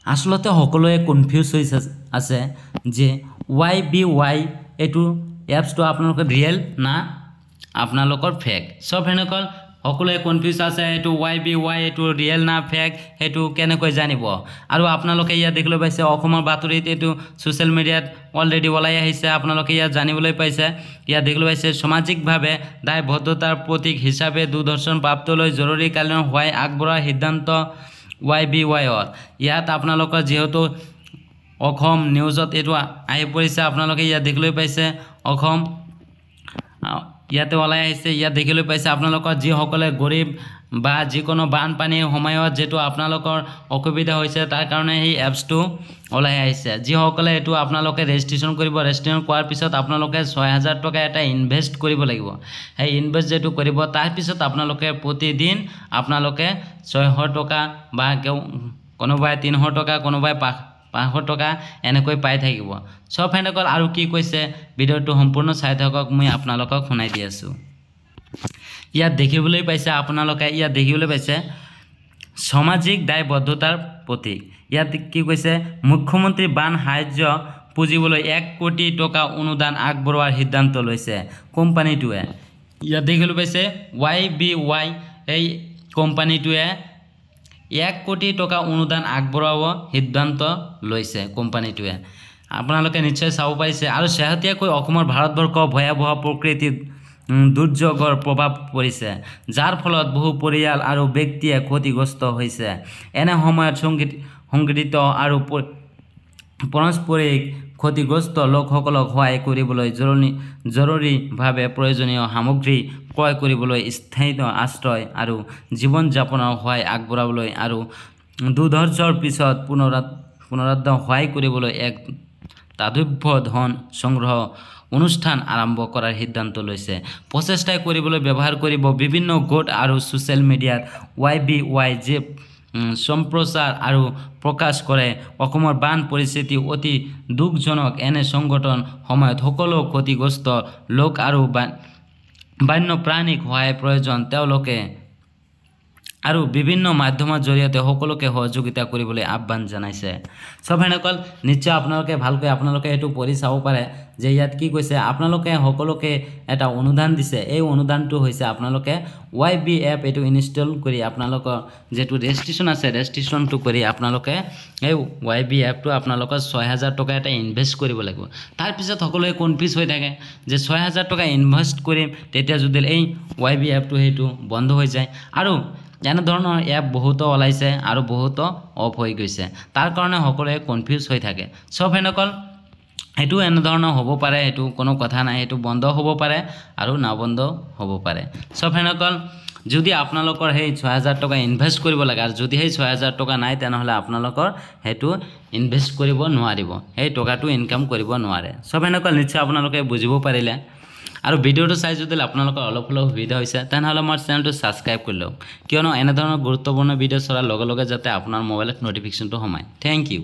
আসলতে সকলোৱে কনফিউজ হৈ আছে যে YBY এইটো এপছটো আপোনালোকৰ ৰিয়েল না আপোনালোকৰ ফেক। সব হেনকল সকলোৱে কনফিউজ আছে এইটো YBY এইটো ৰিয়েল না ফেক সেইটো কেনেকৈ জানিব। আৰু আপোনালোকে ইয়াত দেখিবলৈ পাইছে অসমৰ বাতৰিত এইটো সোশ্যাল মিডিয়াত অলৰেডি ওলাই আহিছে, আপোনালোকে ইয়াত জানিবলৈ পাইছে। ইয়াত দেখিবলৈ পাইছে সামাজিকভাৱে দায়বদ্ধতাৰ প্ৰতীক হিচাপে দূৰদৰ্শন প্ৰাপ্তলৈ জৰুৰীকালীন সহায় আগবঢ়োৱাৰ সিদ্ধান্ত YBYৰ। ইয়াত আপোনালোকৰ যেহেতু অসম নিউজত এইটো আহি পৰিছে, আপোনালোকে ইয়াত দেখিবলৈ পাইছে অসম ইয়াতে ওলাই আহিছে। ইয়াত দেখিবলৈ পাইছে আপোনালোকৰ যিসকলে গৰীব বা যিকোনো বানপানীৰ সময়ত যেটো আপোনালোকৰ অসুবিধা হৈছে তাৰ কাৰণে এই এপছটো ওলাই আহিছে। যিসকলে এইটো আপোনালোকে ৰেজিষ্ট্ৰেশ্যন কৰিব, ৰেজিষ্ট্ৰেশ্যন কৰাৰ পিছত আপোনালোকে 6000 টকা এটা ইনভেষ্ট কৰিব লাগিব। সেই ইনভেষ্ট যেটো কৰিব তাৰ পিছত আপোনালোকে প্ৰতিদিন আপোনালোকে 600 টকা বা কোনোবাই 300 টকা কোনোবাই 500 টকা এনেকৈ পাই থাকিব। সব হেনকল আৰু কি কৈছে ভিডিঅ'টো সম্পূৰ্ণ চাই থাকক, মই আপোনালোকক শুনাই দি আছো। ইয়াত দেখিবলৈ পাইছে আপোনালোকে ইয়াত দেখিবলৈ পাইছে সামাজিক দায়বদ্ধতাৰ প্ৰতীক। ইয়াত কি কৈছে মুখ্যমন্ত্ৰী বান সাহায্য পুঁজিবলৈ 1 কোটি টকা অনুদান আগবঢ়োৱাৰ সিদ্ধান্ত লৈছে কোম্পানীটোৱে। ইয়াত দেখিবলৈ পাইছে YBY এই কোম্পানীটোৱে 1 কোটি টকা অনুদান আগবঢ়াব সিদ্ধান্ত লৈছে কোম্পানীটোৱে। আপোনালোকে নিশ্চয় চাব পাৰিছে। আৰু শেহতীয়াকৈ অসমৰ ভাৰতবৰ্ষ ভয়াৱহ প্ৰকৃতিৰ দুৰ্যোগৰ প্ৰভাৱ পৰিছে, যাৰ ফলত বহু পৰিয়াল আৰু ব্যক্তিয়ে ক্ষতিগ্ৰস্ত হৈছে। এনে সময়ত সংগঠিত আৰু পাৰস্পৰিক ক্ষতিগ্ৰস্ত লোকসকলক সহায় কৰিবলৈ জৰুৰীভাৱে প্ৰয়োজনীয় সামগ্ৰী ক্ৰয় কৰিবলৈ, স্থায়ী আশ্ৰয় আৰু জীৱন যাপনৰ সহায় আগবঢ়াবলৈ আৰু দুৰ্যোগৰ পিছত পুনৰুদ্ধাৰ সহায় কৰিবলৈ এক দাতব্য ধন সংগ্ৰহ অনুষ্ঠান আৰম্ভ কৰাৰ সিদ্ধান্ত লৈছে। প্ৰচেষ্টা কৰিবলৈ ব্যৱহাৰ কৰিব বিভিন্ন গোট আৰু সোশ্যাল মিডিয়াত YBY যে সম্প্ৰচাৰ আৰু প্ৰকাশ কৰে অসমৰ বান পৰিস্থিতি অতি দুখজনক। এনে সংকটৰ সময়ত সকলো ক্ষতিগ্ৰস্ত লোক আৰু বন্যপ্ৰাণীক সহায় প্ৰয়োজন, তেওঁলোকে আৰু বিভিন্ন মাধ্যমৰ জৰিয়তে সকলোকে সহযোগিতা কৰিবলৈ আহ্বান জনাইছে। সব হেনকল নিশ্চয় আপোনালোকে ভালকৈ আপোনালোকে এইটো পঢ়ি চাব পাৰে যে ইয়াত কি কৈছে আপোনালোকে সকলোকে এটা অনুদান দিছে। এই অনুদানটো হৈছে আপোনালোকে YB এপ এইটো ইনষ্টল কৰি আপোনালোকৰ যেটো ৰেজিষ্ট্ৰেশ্যন আছে ৰেজিষ্ট্ৰেশ্যনটো কৰি আপোনালোকে এই YB এপটো আপোনালোকৰ 6000 টকা এটা ইনভেষ্ট কৰিব লাগিব। তাৰ পিছত সকলোৱে কনফিউজ হৈ থাকে যে 6000 টকা ইনভেষ্ট কৰিম তেতিয়া যদি এই YB এপটো সেইটো বন্ধ হৈ যায়। আৰু এনে ধৰণৰ এপ বহুতো ওলাইছে আৰু বহুতো অফ হৈ গৈছে, তাৰ কাৰণে সকলোৱে কনফিউজ হৈ থাকে। সব হেনকল এইটো এনে ধৰণৰ হ'ব পাৰে, এইটো কোনো কথা নাই, এইটো বন্ধ হ'ব পাৰে আৰু না বন্ধ হ'ব পাৰে। সব হেনকল যদি আপোনালোকৰ সেই 6000 টকা ইনভেষ্ট কৰিব লাগে আৰু যদি সেই 6000 টকা নাই তেনেহ'লে আপোনালোকৰ সেইটো ইনভেষ্ট কৰিব নোৱাৰিব, সেই টকাটো ইনকাম কৰিব নোৱাৰে। সব হেনকল নিশ্চয় আপোনালোকে বুজিব পাৰিলে। আৰু ভিডিঅ'টো চাই যদি আপোনালোকৰ অলপ হ'লেও সুবিধা হৈছে তেনেহ'লে মোৰ চেনেলটো ছাবস্ক্ৰাইব কৰি লওক, কিয়নো এনে ধৰণৰ গুৰুত্বপূৰ্ণ ভিডিঅ' চোৱাৰ লগে লগে যাতে আপোনাৰ মোবাইলত নটিফিকেশ্যনটো সোমায়। Thank U.